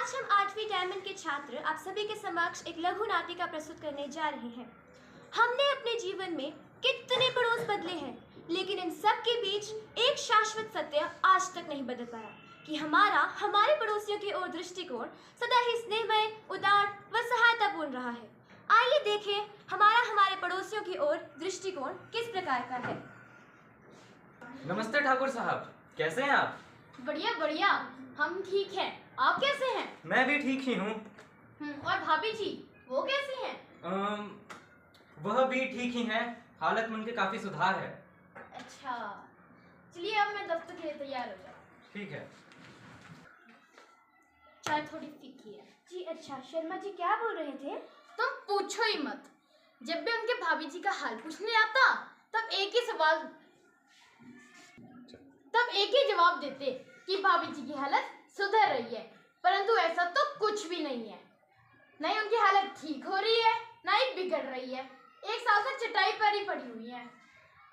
आज हम 8वीं डायमंड के छात्र आप सभी के समक्ष एक लघु नाटिका प्रस्तुत करने जा रहे हैं। हमने अपने जीवन में कितने पड़ोस बदले हैं, लेकिन इन सब के बीच एक शाश्वत सत्य आज तक नहीं बदल पाया कि हमारे पड़ोसियों की ओर दृष्टिकोण सदा ही स्नेहमय, उदार व सहायतापूर्ण रहा है। आइए देखें हमारे पड़ोसियों की ओर दृष्टिकोण किस प्रकार का है। नमस्ते ठाकुर साहब, कैसे हैं आप? बढ़िया बढ़िया, हम ठीक हैं। आप कैसे हैं? मैं भी ठीक ही हूँ। और भाभी जी, वो कैसी हैं? वह भी ठीक ही हैं। हालत में उनके काफी सुधार है। अच्छा, चलिए अब मैं दफ्तर के लिए तैयार हो जाऊँ। ठीक है। चाय थोड़ी फीकी है। जी अच्छा, शर्मा जी क्या बोल रहे थे? तुम पूछो ही मत। जब भी उनके भाभी जी का हाल पूछने आता तब एक ही जवाब देते कि भाभी जी की हालत सुधर रही है, परंतु ऐसा तो कुछ भी नहीं है। न ही उनकी हालत ठीक हो रही है, न ही बिगड़ रही है। एक साल से चटाई पर ही पड़ी हुई है।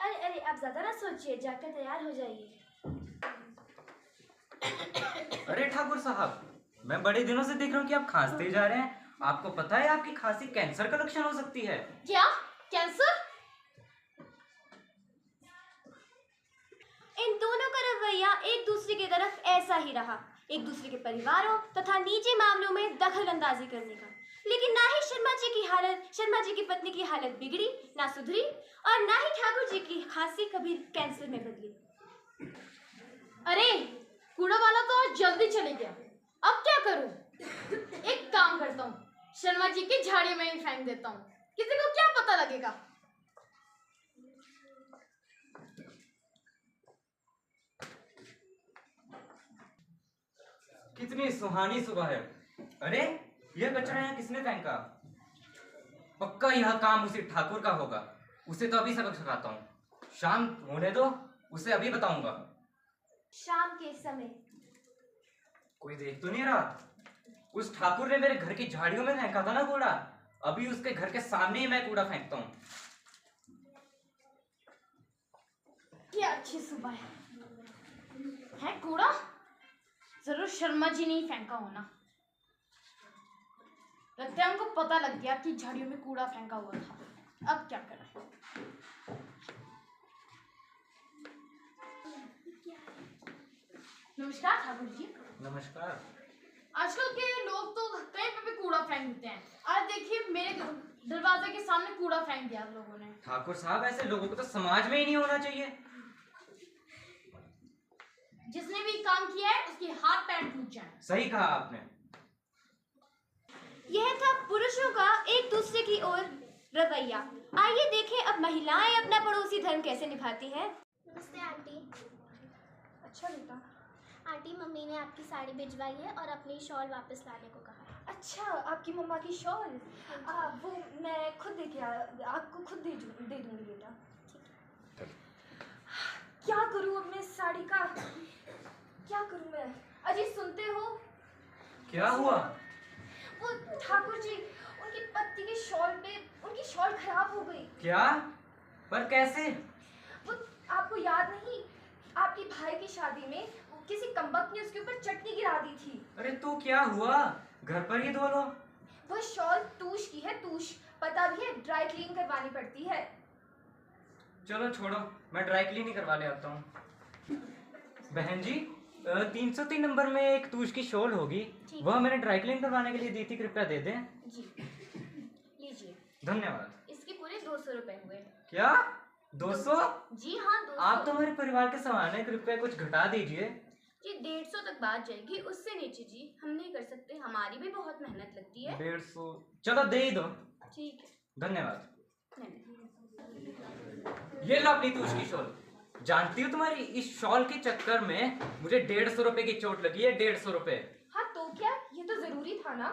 अरे आप ज्यादा ना सोचिए, जाकर तैयार हो जाइए। अरे ठाकुर साहब, मैं बड़े दिनों से देख रहा हूँ कि आप खांसते जा रहे हैं। आपको पता है आपकी खांसी कैंसर का लक्षण हो सकती है। क्या? कैंसर? इन दोनों का रवैया एक दूसरे की तरफ ऐसा ही रहा, एक दूसरे के परिवारों तथा निजी मामलों में दखलंदाजी करने का। लेकिन ना ही शर्मा जी की पत्नी की हालत बिगड़ी, ना सुधरी, और ना ही ठाकुर जी की खांसी कभी कैंसर में बदली। अरे कूड़ा वाला तो आज जल्दी चले गया, अब क्या करूं? एक काम करता हूँ, शर्मा जी की झाड़ी में ही फेंक देता हूँ। किसी को क्या पता लगेगा। कितनी सुहानी सुबह है। अरे यह कचरा यहाँ किसने फेंका? पक्का यह काम उसी ठाकुर का होगा। उसे तो अभी सबक सिखाता हूँ। शाम होने दो, उसे अभी बताऊंगा। शाम के समय कोई देख तो नहीं रहा? उस ठाकुर ने मेरे घर की झाड़ियों में फेंका था ना कूड़ा। अभी उसके घर के सामने ही मैं कूड़ा फेंकता हूँ। क्या अच्छी सुबह है कूड़ा? जरूर शर्मा जी ने ही फेंका होना। लगता है उनको पता लग गया कि झाड़ियों में कूड़ा फेंका हुआ था। अब क्या करें? नमस्कार ठाकुर जी। नमस्कार। आजकल के लोग तो कहीं पे भी कूड़ा फेंक देते हैं। आज देखिए मेरे दरवाजे के सामने कूड़ा फेंक दिया लोगों ने। ठाकुर साहब, ऐसे लोगों को तो समाज में ही नहीं होना चाहिए। जिसने भी काम किया है उसके हाथ पैर टूट जाएं। सही कहा आपने। यह था पुरुषों का एक दूसरे की ओर रवैया। आइए देखें अब महिलाएं अपना पड़ोसी धर्म कैसे निभाती हैं। नमस्ते आंटी। अच्छा बेटा। आंटी, मम्मी ने आपकी साड़ी भिजवाई है और अपनी शॉल वापस लाने को कहा है। अच्छा, आपकी मम्मा की शॉल? वो मैं खुद आपको खुद दे दूंगी बेटा। क्या करूं अब मैं इस साड़ी का? क्या करूं मैं? अजी सुनते हो? क्या हुआ? वो ठाकुर जी, उनकी पत्नी की शॉल पे उनकी शॉल खराब हो गई। क्या? पर कैसे? वो आपको याद नहीं, आपकी भाई की शादी में किसी कमबख्त ने उसके ऊपर चटनी गिरा दी थी। अरे तो क्या हुआ? घर पर ही धो लो। वो शॉल तूश की है, तूश। पता भी है, ड्राई क्लीन करवानी पड़ती है। चलो छोड़ो, मैं ड्राई क्लीन ही करवा ले आता हूँ। बहन जी, 303 नंबर में एक तूश की शॉल होगी, वह मैंने ड्राई क्लीन करवाने के लिए दी थी, कृपया दे दें। जी लीजिए। धन्यवाद। इसके पूरे 200 रुपए हुए। क्या? 200? जी हाँ, 200। आप तो हमारे परिवार के समान है, कृपया कुछ घटा दीजिए। जी 150 तक बात जाएगी, उससे नीचे जी हम नहीं कर सकते, हमारी भी बहुत मेहनत लगती है। 150? चलो दे ही दो। ठीक है, धन्यवाद। धन्यवाद। ये लो अपनी तूश की शॉल। जानती हो तुम्हारी इस शॉल के चक्कर में मुझे 150 रुपए की चोट लगी है। 150 रुपए। हाँ तो क्या, ये तो जरूरी था ना।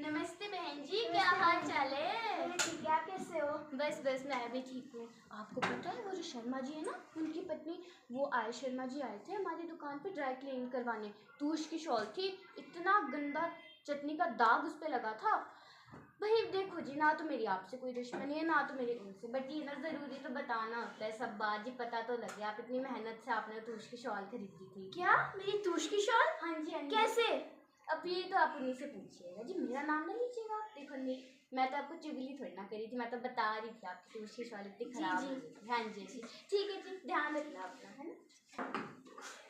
नमस्ते बहन जी, क्या हाल चाल है? ठीक है, आप कैसे हो? बस मैं भी ठीक हूँ। आपको पता है वो जो शर्मा जी है ना, उनकी पत्नी, वो शर्मा जी आए थे हमारी दुकान पे ड्राई क्लीन करवाने। तूश की शॉल थी, इतना गंदा चटनी का दाग उस पे लगा था। भाई देखो जी, ना तो मेरी आपसे कोई दुश्मनी है ना तो मेरी उनसे, बट ये ना ज़रूरी तो बताना होता है सब बात जी, पता तो लगे आप इतनी मेहनत से आपने तूश की शॉल खरीदी थी। क्या मेरी तूश की शॉल? हाँ जी हाँ जी। कैसे? अब ये तो आप उन्हीं से पूछिएगा जी, मेरा नाम नहीं लीजिएगा आप। देखो नहीं, मैं तो आपको चुगली थोड़ी ना करी थी, मैं तो बता रही थी आपकी तूश की शॉल इतनी खराब जी। हो गई थी। हाँ जी जी, ठीक है जी, ध्यान रखना अपना, है ना।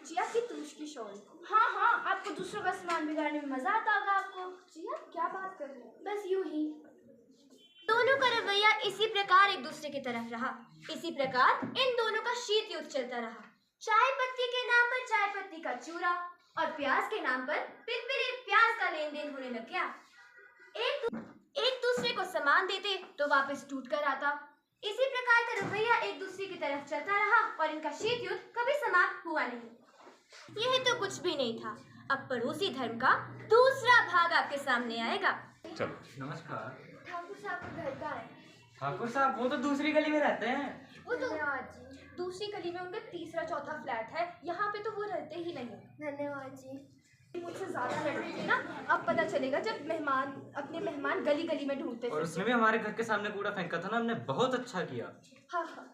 जी आपकी तूश की शॉल। हाँ हाँ, आपको दूसरों का सामान बिगाड़ने में मजा आता होगा आपको। जी आप क्या बात कर रहे हैं? बस यूं ही। दोनों का रवैया इसी प्रकार एक दूसरे की तरफ रहा। इसी प्रकार इन दोनों का शीत युद्ध चलता रहा। चाय पत्ती के नाम पर चाय पत्ती का चूरा और प्याज के नाम पर पिरपिरे प्याज का लेन देन होने लग गया। एक दूसरे को सामान देते तो वापस टूट कर आता। इसी प्रकार का रवैया एक दूसरे की तरफ चलता रहा और इनका शीत युद्ध कभी समाप्त हुआ नहीं। यह तो कुछ भी नहीं था। अब पड़ोसी धर्म का दूसरा भाग आपके सामने आएगा। चलो। नमस्कार। ठाकुर साहब का घर का है। ठाकुर साहब वो तो दूसरी गली में रहते हैं। वो तो दूसरी गली में उनका तीसरा चौथा फ्लैट है, यहाँ पे तो वो रहते ही नहीं। धन्यवाद जी। मुझसे ज्यादा लड़ रही थी ना, अब पता चलेगा जब अपने मेहमान गली गली में ढूंढते और उसने भी हमारे घर के सामने कूड़ा फेंका था ना, हमने बहुत अच्छा किया। हाँ हाँ।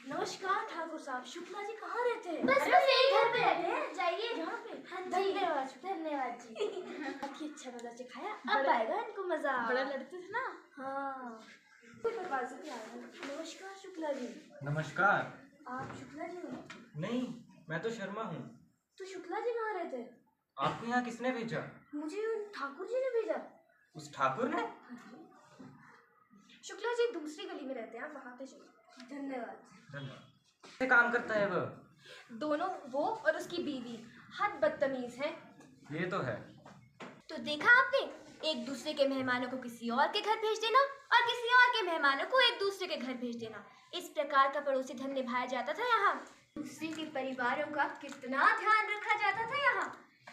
नमस्कार ठाकुर साहब, शुक्ला जी कहाँ रहते हैं? बस यही घर पे रहते हैं, जाइए। यहाँ पे? हाँ जी। धन्यवाद जी। आपकी अच्छा मजा सिखाया, अब आएगा इनको मजा। बड़ा लड़ते थे ना। हाँ। दरवाजे पे आया। नमस्कार शुक्ला जी। नमस्कार। आप शुक्ला जी हो? नहीं, मैं तो शर्मा हूँ। तो शुक्ला जी कहाँ रहते हैं? आपको यहाँ किसने भेजा? मुझे उन ठाकुर जी ने भेजा। उस ठाकुर ने? शुक्ला जी दूसरी गली में रहते हैं, आप वहाँ पे चलो। धन्यवाद। कैसे काम करता है वह? दोनों, वो और उसकी बीवी, हद बदतमीज हैं। ये तो है। तो देखा आपने, एक दूसरे के मेहमानों को किसी और के घर भेज देना और किसी और के मेहमानों को एक दूसरे के घर भेज देना। इस प्रकार का पड़ोसी धर्म निभाया जाता था यहाँ। दूसरे के परिवारों का कितना ध्यान रखा जाता था यहाँ।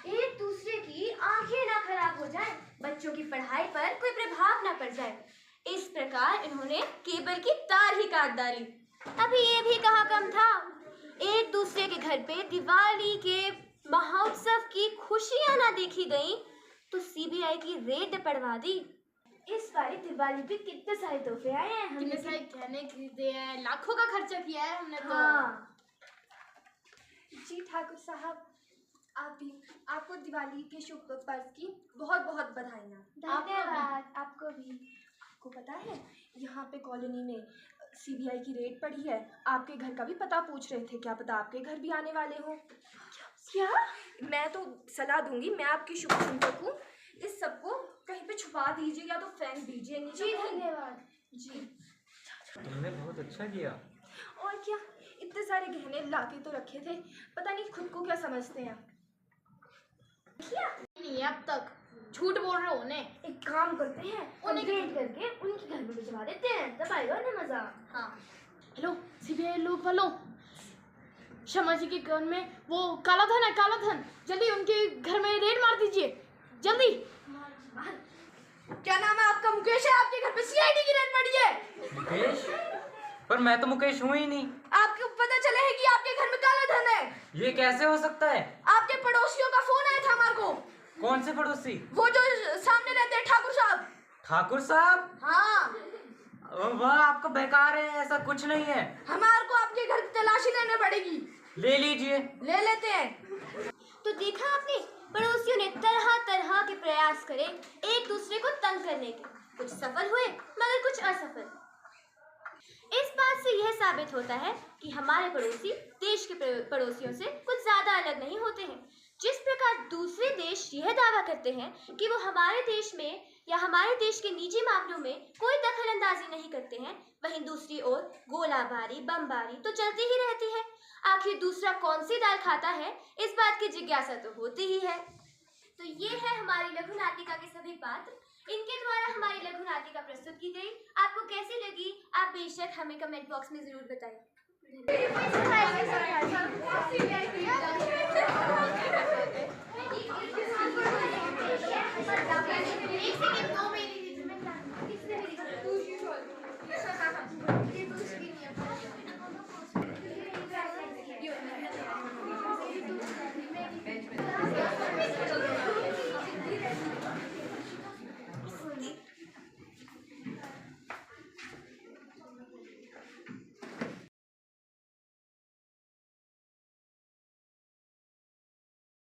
एक दूसरे की आंखें ना खराब हो जाए, बच्चों की पढ़ाई पर कोई प्रभाव ना पड़ जाए। इस प्रकार इन्होंने केबल की तार ही काट डाली। अभी ये भी कहाँ कम था, एक दूसरे के घर पे दिवाली के महोत्सव की खुशियां ना देखी गई तो सीबीआई की रेड पड़वा दी। इस बारी दिवाली पे कितने सारे तोहफे आए हैं, कितने सारे गहने खरीदे हैं, लाखों का खर्चा किया है हमने तो। हाँ। जी ठाकुर साहब, आपको दिवाली के शुभ पर्व की बहुत बहुत बधाइयाँ। धन्यवाद आपको भी। आपको पता है, यहाँ पे कॉलोनी में सीबीआई की रेड पड़ी है। आपके घर का भी पता पूछ रहे थे, क्या पता आपके घर भी आने वाले हो। क्या? मैं तो सलाह दूंगी, मैं आपकी शुभ चिंतक हूँ, इस सबको कहीं पे छुपा दीजिए या तो फेंक दीजिए नीचे। जी धन्यवाद जी। तुमने बहुत अच्छा किया। और क्या, इतने सारे गहने लाके तो रखे थे, पता नहीं खुद को क्या समझते हैं। क्या नहीं अब तक झूठ बोल रहे होने। एक काम करते हैं, उन्हें रेड करके उनके घर में भिजवा देते हैं, तब आएगा ना मजा। हाँ। हेलो सीबीआई लोग वालों, शर्मा जी के घर में वो काला धन है, काला धन, जल्दी उनके घर में रेड मार दीजिए जल्दी। क्या नाम है आपका? मुकेश है, आपके घर पे सीआईडी की रेड पड़ी है। मुकेश? पर मैं तो मुकेश हूँ ही नहीं। आपको पता चला है कि आपके घर में काला धन है? ये कैसे हो सकता है? आपके पड़ोसियों का फोन आया था हमारे को। कौन से पड़ोसी? वो जो सामने रहते हैं, ठाकुर साहब। ठाकुर साहब? हाँ। वाह, आपको बेकार है, ऐसा कुछ नहीं है। हमारे को आपके घर की तलाशी लेने पड़ेगी। ले लीजिए। ले लेते हैं। तो देखा आपने, पड़ोसियों ने तरह तरह के प्रयास करे एक दूसरे को तंग करने के। कुछ सफल हुए मगर कुछ असफल। इस बात से यह साबित होता है कि हमारे पड़ोसी देश के पड़ोसियों से कुछ ज्यादा अलग नहीं होते हैं। जिस प्रकार दूसरे देश यह दावा करते हैं कि वो हमारे देश में या हमारे देश के निजी मामलों में कोई दखल अंदाजी नहीं करते हैं, वहीं दूसरी ओर गोलाबारी बमबारी तो चलती ही रहती है। आखिर दूसरा कौन सी दाल खाता है, इस बात की जिज्ञासा तो होती ही है। तो ये है हमारी लघु नाटिका के सभी पात्र। इनके द्वारा हमारी लघु नाटिका प्रस्तुत की गई। आपको कैसी लगी, आप बेशक हमें कमेंट बॉक्स में जरूर बताएं।